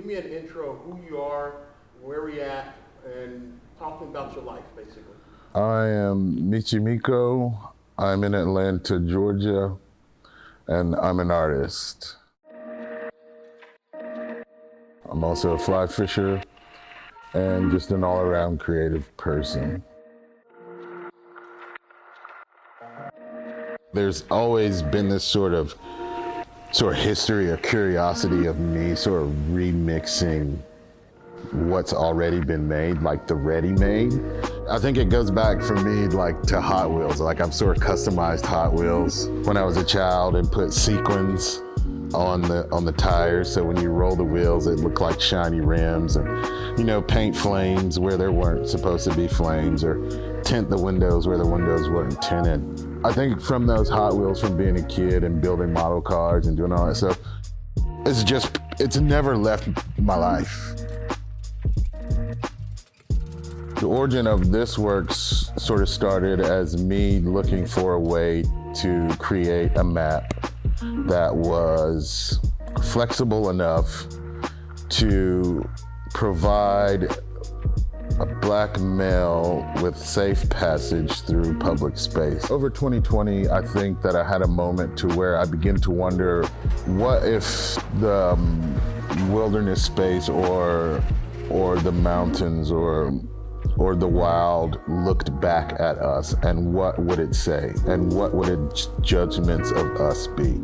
me an intro of who you are, where we at, and talk about your life, basically. I am Michimiko. I'm in Atlanta, Georgia, and I'm an artist. I'm also a fly fisher and just an all-around creative person. There's always been this sort of history or curiosity of me sort of remixing what's already been made, like the ready-made. I think it goes back for me like to Hot Wheels. Like I've sort of customized Hot Wheels when I was a child and put sequins on the tires, so when you roll the wheels it looked like shiny rims, and paint flames where there weren't supposed to be flames, or tint the windows where the windows weren't tinted. I think from those Hot Wheels, from being a kid and building model cars and doing all that stuff, it's never left my life. The origin of this work sort of started as me looking for a way to create a map that was flexible enough to provide a black male with safe passage through public space. Over 2020, I think that I had a moment to where I began to wonder, what if the wilderness space or the mountains or the wild looked back at us, and what would it say? And what would its judgments of us be?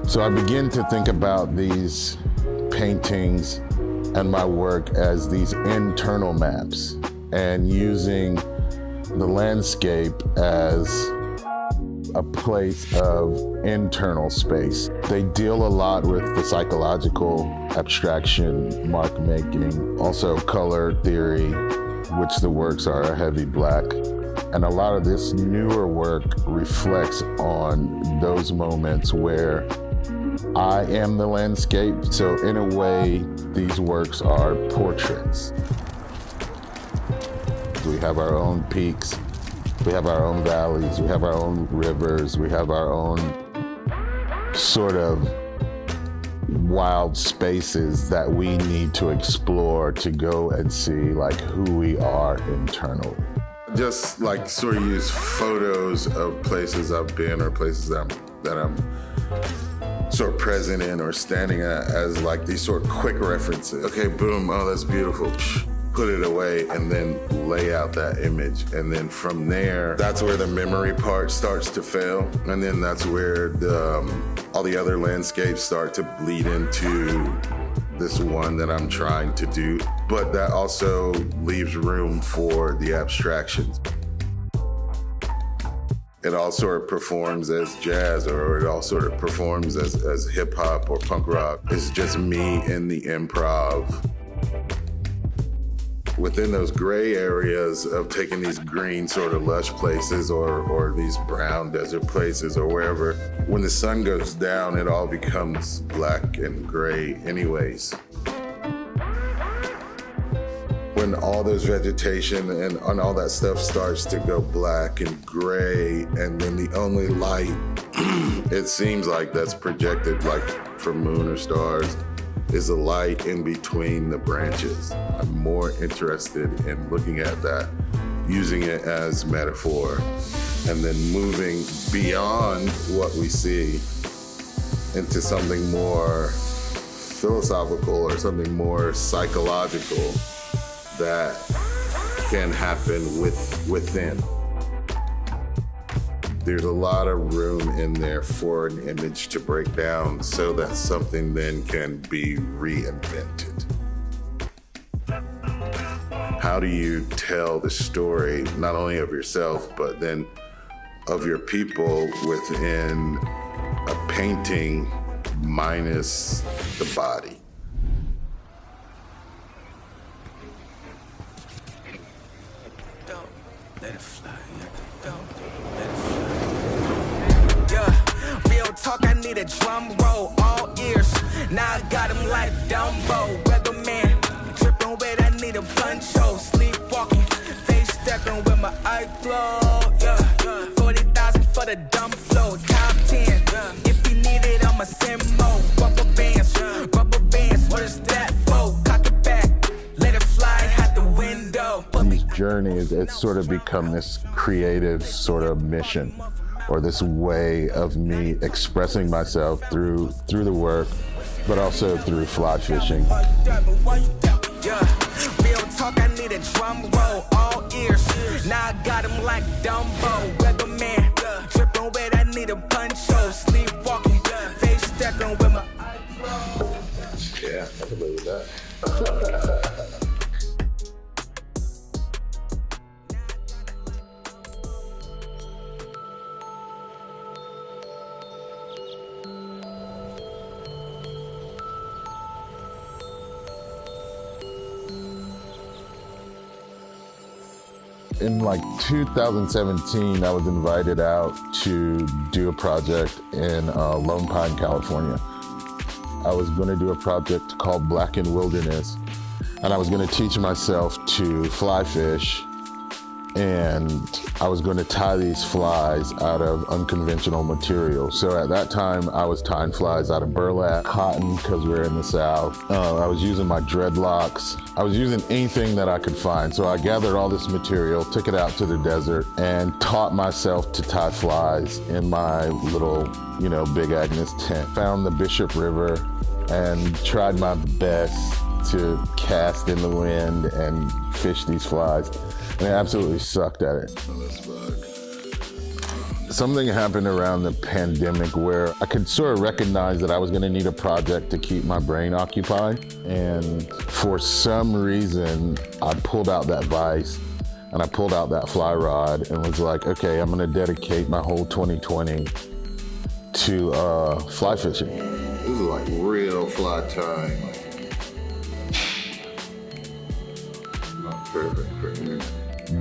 So I begin to think about these paintings and my work as these internal maps, and using the landscape as a place of internal space. They deal a lot with the psychological abstraction, mark making, also color theory, which the works are a heavy black. And a lot of this newer work reflects on those moments where I am the landscape. So in a way, these works are portraits. We have our own peaks, we have our own valleys, we have our own rivers, we have our own sort of wild spaces that we need to explore to go and see like who we are internally. Just like sort of use photos of places I've been or places that I'm sort of present in or standing at as like these sort of quick references. Okay, boom, oh, that's beautiful. Put it away and then lay out that image. And then from there, that's where the memory part starts to fail. And then that's where all the other landscapes start to bleed into this one that I'm trying to do. But that also leaves room for the abstractions. It all sort of performs as jazz, or it all sort of performs as hip hop or punk rock. It's just me in the improv. Within those gray areas of taking these green sort of lush places or these brown desert places or wherever, when the sun goes down, it all becomes black and gray anyways. When all those vegetation and all that stuff starts to go black and gray, and then the only light, it seems like that's projected like from moon or stars, is a light in between the branches. I'm more interested in looking at that, using it as metaphor, and then moving beyond what we see into something more philosophical or something more psychological that can happen within. There's a lot of room in there for an image to break down so that something then can be reinvented. How do you tell the story, not only of yourself, but then of your people within a painting minus the body? Let it fly, let it fly. Yeah, real talk, I need a drum roll, all ears. Now I got him like Dumbo, weatherman. Tripping with, I need a poncho. Sleepwalking, face stepping with my eye closed. Yeah, 40,000 for the dumb flow, top 10. If you need it, I'ma send more. Rubber bands, what is that for? Cock it back, let it fly out the window. These journeys, it's sort of become this creative sort of mission, or this way of me expressing myself through the work, but also through fly fishing. Yeah, real talk, I need a drum roll, all ears. Now I got him like Dumbo, weatherman, dripping wet, I need a poncho, sleepwalking, face stacking with my eyes closed. Yeah, I can believe that. In like 2017, I was invited out to do a project in Lone Pine, California. I was going to do a project called Blackened Wilderness, and I was going to teach myself to fly fish, and I was going to tie these flies out of unconventional materials. So at that time, I was tying flies out of burlap, cotton, because we're in the South. I was using my dreadlocks. I was using anything that I could find. So I gathered all this material, took it out to the desert, and taught myself to tie flies in my little, Big Agnes tent. Found the Bishop River and tried my best to cast in the wind and fish these flies. And I absolutely sucked at it. Something happened around the pandemic where I could sort of recognize that I was going to need a project to keep my brain occupied. And for some reason, I pulled out that vise and I pulled out that fly rod and was like, okay, I'm going to dedicate my whole 2020 to fly fishing. This is like real fly tying. Not perfect for me.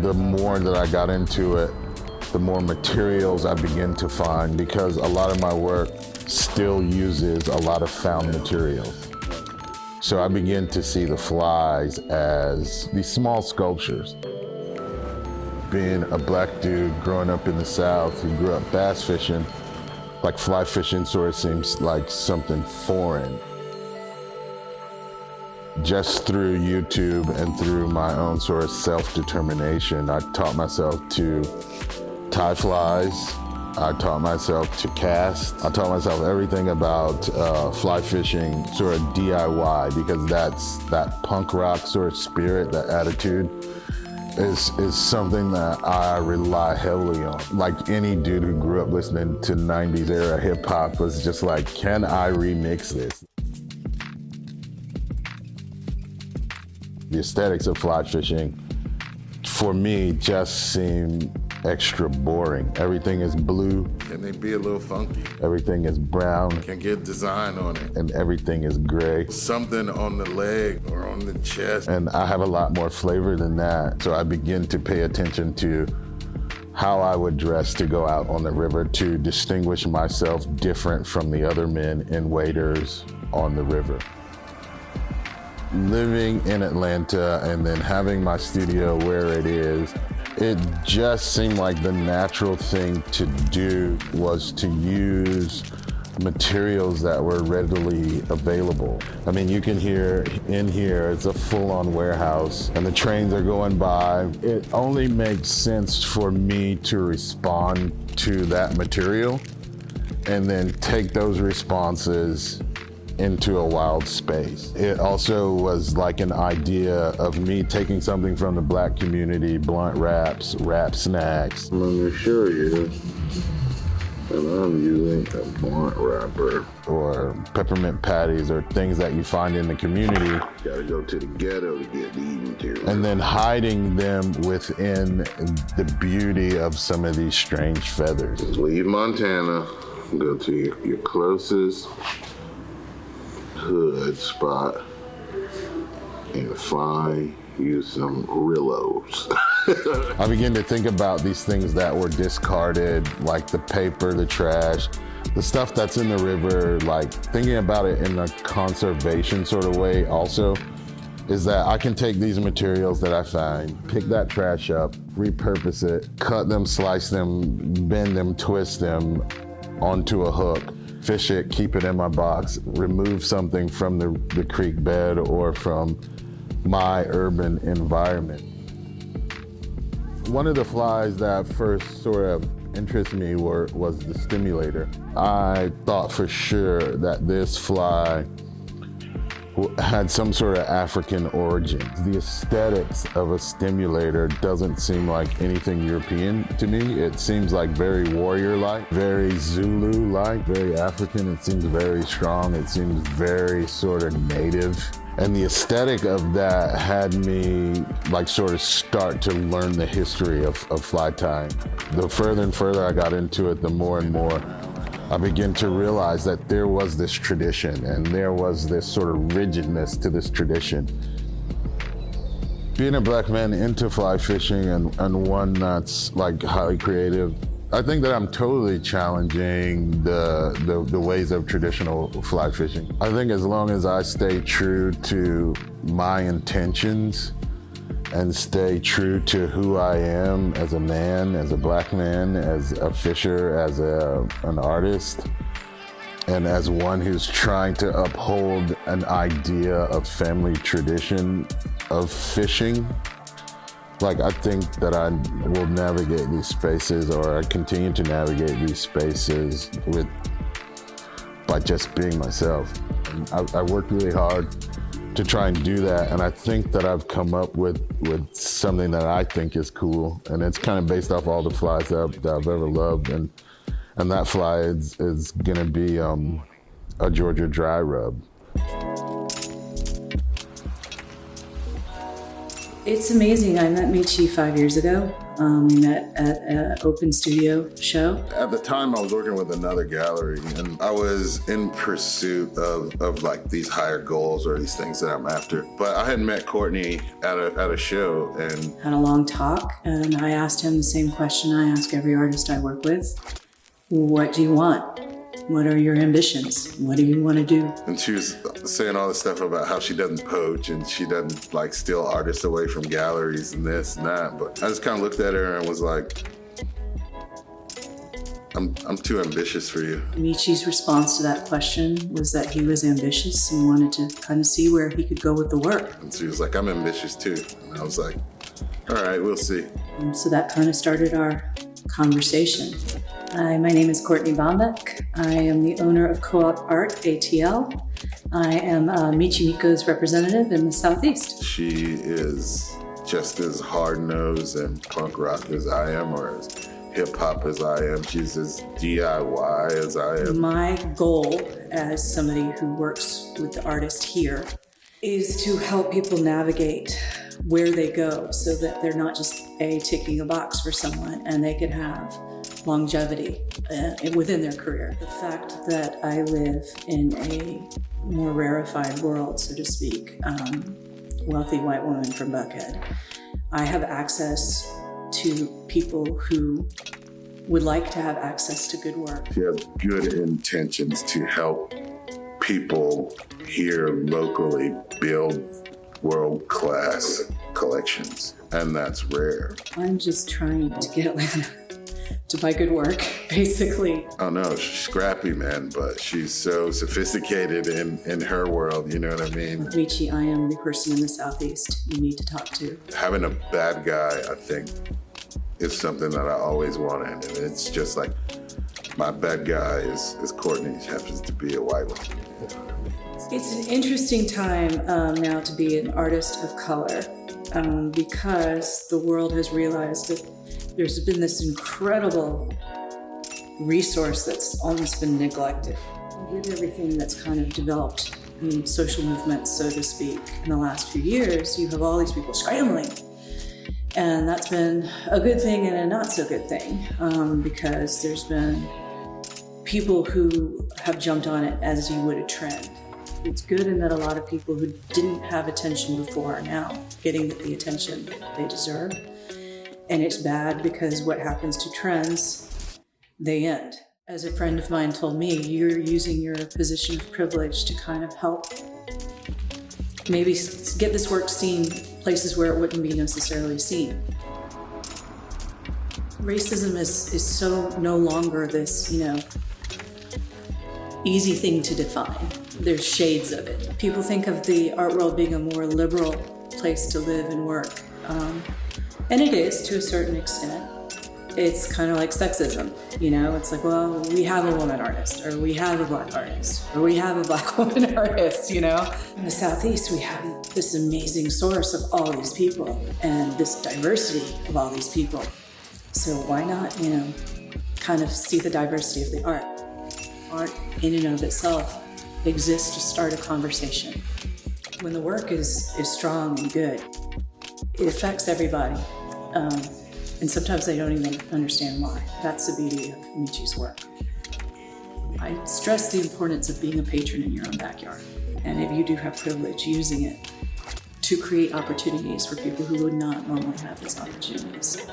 The more that I got into it, the more materials I begin to find, because a lot of my work still uses a lot of found materials. So I begin to see the flies as these small sculptures. Being a black dude growing up in the South who grew up bass fishing, like fly fishing sort of seems like something foreign. Just through YouTube and through my own sort of self-determination, I taught myself to tie flies. I taught myself to cast. I taught myself everything about fly fishing, sort of DIY, because that's that punk rock sort of spirit, that attitude is something that I rely heavily on. Like any dude who grew up listening to 90s era hip hop was just like, can I remix this? The aesthetics of fly fishing, for me, just seem extra boring. Everything is blue. Can they be a little funky? Everything is brown. Can get design on it. And everything is gray. Something on the leg or on the chest. And I have a lot more flavor than that. So I begin to pay attention to how I would dress to go out on the river to distinguish myself different from the other men and waders on the river. Living in Atlanta and then having my studio where it is, it just seemed like the natural thing to do was to use materials that were readily available. I mean, you can hear in here, it's a full-on warehouse and the trains are going by. It only makes sense for me to respond to that material and then take those responses into a wild space. It also was like an idea of me taking something from the black community, blunt wraps, rap snacks. Let me show you. And I'm using a blunt wrapper. Or peppermint patties or things that you find in the community. Gotta go to the ghetto to get these materials. And then hiding them within the beauty of some of these strange feathers. Leave Montana, go to your closest hood spot and find you some Rillos. I begin to think about these things that were discarded, like the paper, the trash, the stuff that's in the river, like thinking about it in a conservation sort of way also, is that I can take these materials that I find, pick that trash up, repurpose it, cut them, slice them, bend them, twist them onto a hook, fish it, keep it in my box, remove something from the creek bed or from my urban environment. One of the flies that first sort of interested me was the stimulator. I thought for sure that this fly had some sort of African origin. The aesthetics of a stimulator doesn't seem like anything European to me. It seems like very warrior-like, very Zulu-like, very African. It seems very strong. It seems very sort of native. And the aesthetic of that had me like sort of start to learn the history of fly tying. The further and further I got into it, the more and more I began to realize that there was this tradition and there was this sort of rigidness to this tradition. Being a black man into fly fishing and one that's like highly creative, I think that I'm totally challenging the ways of traditional fly fishing. I think as long as I stay true to my intentions and stay true to who I am as a man, as a black man, as a fisher, as an artist, and as one who's trying to uphold an idea of family tradition of fishing, like I think that I will navigate these spaces, or I continue to navigate these spaces by just being myself. I worked really hard to try and do that, and I think that I've come up with something that I think is cool, and it's kind of based off all the flies that I've ever loved, and that fly is gonna be a Georgia dry rub. It's amazing. I met Michi 5 years ago. We met at an open studio show. At the time, I was working with another gallery, and I was in pursuit of like these higher goals or these things that I'm after. But I had met Courtney at a show, and Had a long talk, and I asked him the same question I ask every artist I work with. What do you want? What are your ambitions? What do you want to do? and she was saying all this stuff about how she doesn't poach and she doesn't like steal artists away from galleries and this and that. But I just kind of looked at her and was like, I'm too ambitious for you. Michi's response to that question was that he was ambitious and wanted to kind of see where he could go with the work. And she was like, I'm ambitious too. And I was like, all right, we'll see. So that kind of started our conversation. Hi, my name is Courtney Bombeck. I am the owner of Co-op Art ATL. I am Michi Miko's representative in the Southeast. She is just as hard-nosed and punk rock as I am, or as hip-hop as I am. She's as DIY as I am. My goal as somebody who works with the artist here is to help people navigate where they go so that they're not just ticking a box for someone, and they can have longevity within their career. The fact that I live in a more rarefied world, so to speak, wealthy white woman from Buckhead, I have access to people who would like to have access to good work. She has good intentions to help people here locally build world-class collections, and that's rare. I'm just trying to get Atlanta to buy good work, basically. I don't know, she's scrappy, man, but she's so sophisticated in her world, you know what I mean? Michi, I am the person in the Southeast you need to talk to. Having a bad guy, I think, is something that I always wanted, and it's just like, my bad guy is Courtney, she happens to be a white woman. You know what I mean? It's an interesting time now to be an artist of color because the world has realized that there's been this incredible resource that's almost been neglected. With everything that's kind of developed in social movements, so to speak, in the last few years, you have all these people scrambling. And that's been a good thing and a not so good thing because there's been people who have jumped on it as you would a trend. It's good in that a lot of people who didn't have attention before are now getting the attention they deserve. And it's bad because what happens to trends, they end. As a friend of mine told me, you're using your position of privilege to kind of help maybe get this work seen places where it wouldn't be necessarily seen. Racism is so no longer this, easy thing to define. There's shades of it. People think of the art world being a more liberal place to live and work. And it is to a certain extent. It's kind of like sexism, you know? It's like, well, we have a woman artist, or we have a black artist, or we have a black woman artist, you know? In the Southeast, we have this amazing source of all these people and this diversity of all these people. So why not, you know, kind of see the diversity of the art? Art in and of itself exists to start a conversation. When the work is strong and good, it affects everybody. And sometimes they don't even understand why. That's the beauty of Michi's work. I stress the importance of being a patron in your own backyard. And if you do have privilege, using it to create opportunities for people who would not normally have these opportunities.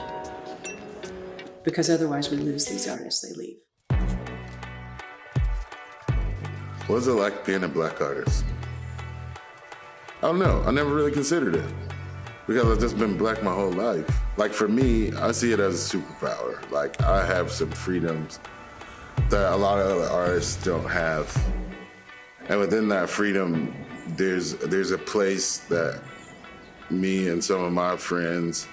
Because otherwise we lose these artists, they leave. What's it like being a black artist? I don't know. I never really considered it because I've just been black my whole life. Like for me, I see it as a superpower. Like I have some freedoms that a lot of other artists don't have. And within that freedom, there's a place that me and some of my friends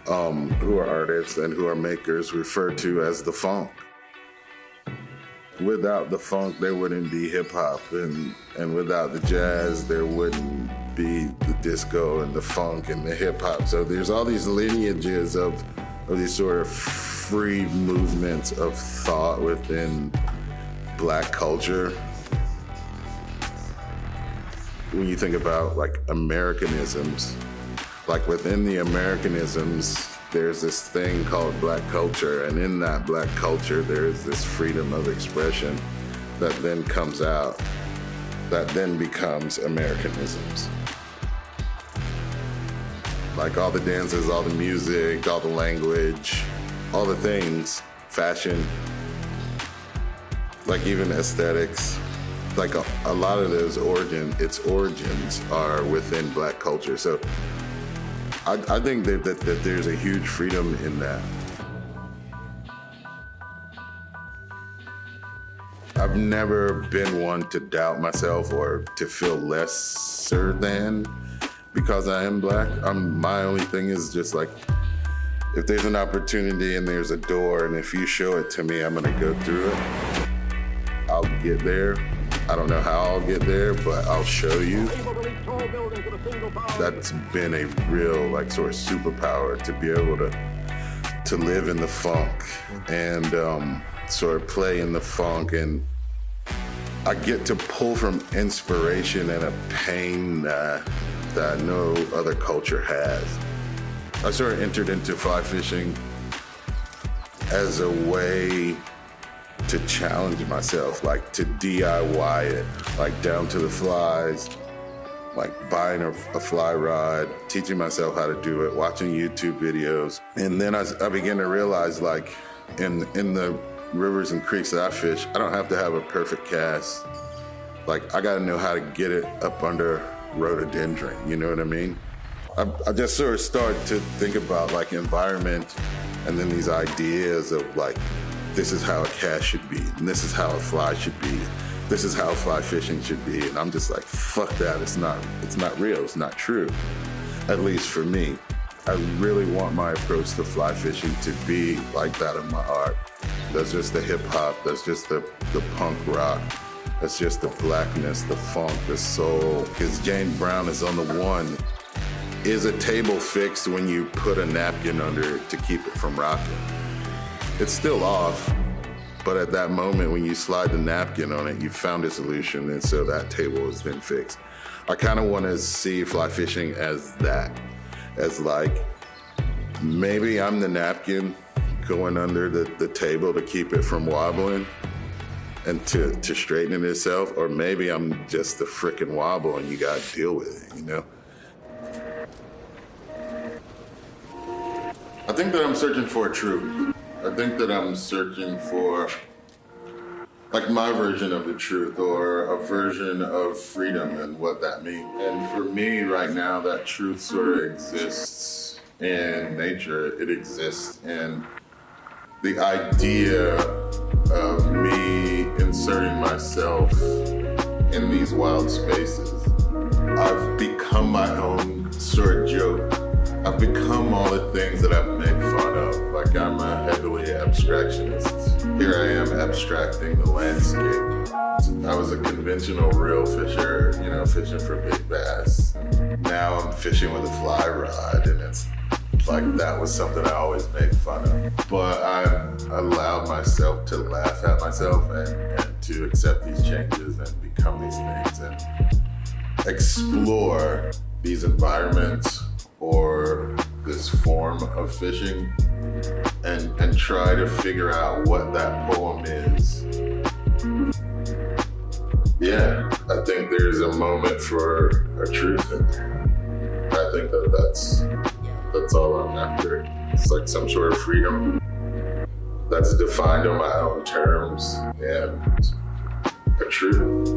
who are artists and who are makers refer to as the funk. Without the funk, there wouldn't be hip hop, and without the jazz, there wouldn't be the disco and the funk and the hip hop. So there's all these lineages of these sort of free movements of thought within black culture. When you think about like Americanisms, like within the Americanisms, there's this thing called black culture, and in that black culture, there's this freedom of expression that then comes out, that then becomes Americanisms. Like all the dances, all the music, all the language, all the things, fashion, like even aesthetics, like a lot of those its origins are within black culture. So I think that there's a huge freedom in that. I've never been one to doubt myself or to feel lesser than because I am black. My only thing is just like, if there's an opportunity and there's a door, and if you show it to me, I'm gonna go through it. I'll get there. I don't know how I'll get there, but I'll show you. That's been a real like sort of superpower to be able to live in the funk and sort of play in the funk, and I get to pull from inspiration and a pain that no other culture has. I sort of entered into fly fishing as a way to challenge myself, like to DIY it, like down to the flies, like buying a fly rod, teaching myself how to do it, watching YouTube videos. And then I began to realize, like in the rivers and creeks that I fish, I don't have to have a perfect cast. Like I gotta know how to get it up under rhododendron, you know what I mean? I just sort of started to think about like environment and then these ideas of like, this is how a cast should be, and this is how a fly should be, this is how fly fishing should be, and I'm just like, fuck that, it's not real, it's not true, at least for me. I really want my approach to fly fishing to be like that of my art. That's just the hip hop, that's just the punk rock, that's just the blackness, the funk, the soul. Because James Brown is on the one. Is a table fixed when you put a napkin under it to keep it from rocking? It's still off, but at that moment when you slide the napkin on it, you found a solution, and so that table has been fixed. I kind of want to see fly fishing as that, as like, maybe I'm the napkin going under the table to keep it from wobbling and to straighten it itself, or maybe I'm just the frickin' wobble and you gotta deal with it, you know? I think that I'm searching for a truth. I think that I'm searching for like my version of the truth, or a version of freedom and what that means. And for me right now, that truth sort of exists in nature. It exists in the idea of me inserting myself in these wild spaces, I've become my own sort of joke. I've become all the things that I've made fun of. Like, I'm a heavily abstractionist. Here I am abstracting the landscape. I was a conventional reel fisher, fishing for big bass. Now I'm fishing with a fly rod, and it's like that was something I always made fun of. But I've allowed myself to laugh at myself and to accept these changes and become these things and explore these environments or this form of fishing and try to figure out what that poem is. Yeah, I think there's a moment for a truth in there. I think that's all I'm after. It's like some sort of freedom that's defined on my own terms and a truth.